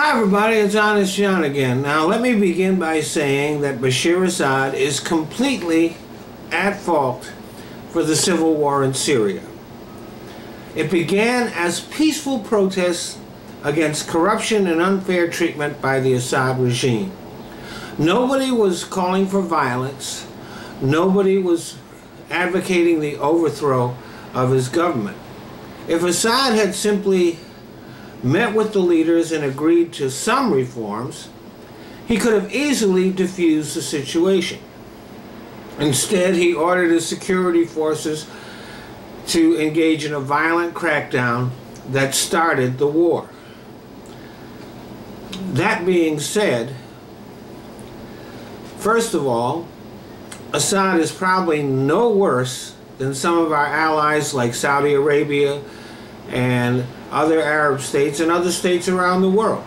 Hi everybody, it's Honest John again. Now let me begin by saying that Bashar Assad is completely at fault for the civil war in Syria. It began as peaceful protests against corruption and unfair treatment by the Assad regime. Nobody was calling for violence. Nobody was advocating the overthrow of his government. If Assad had simply met with the leaders and agreed to some reforms, he could have easily diffused the situation. Instead, he ordered his security forces to engage in a violent crackdown that started the war. That being said, first of all, Assad is probably no worse than some of our allies like Saudi Arabia and other Arab states and other states around the world.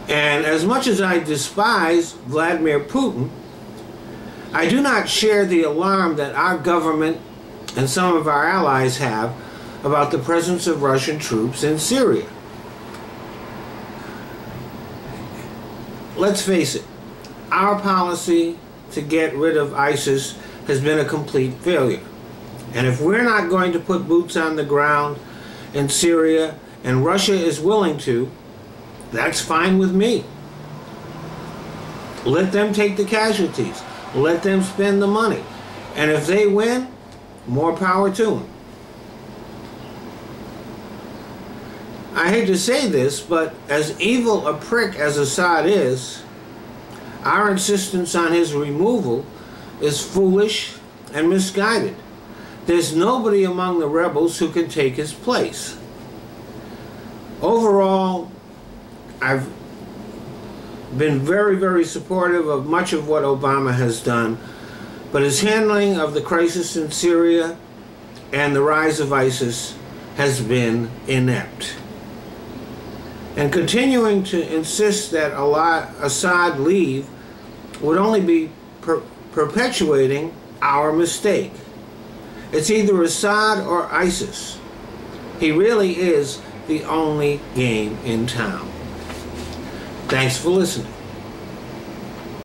And as much as I despise Vladimir Putin, I do not share the alarm that our government and some of our allies have about the presence of Russian troops in Syria. Let's face it, our policy to get rid of ISIS has been a complete failure. And if we're not going to put boots on the ground in Syria, and Russia is willing to, that's fine with me. Let them take the casualties. Let them spend the money. And if they win, more power to them. I hate to say this, but as evil a prick as Assad is, our insistence on his removal is foolish and misguided. There's nobody among the rebels who can take his place. Overall, I've been very, very supportive of much of what Obama has done, but his handling of the crisis in Syria and the rise of ISIS has been inept. And continuing to insist that Assad leave would only be perpetuating our mistake. It's either Assad or ISIS. He really is the only game in town. Thanks for listening.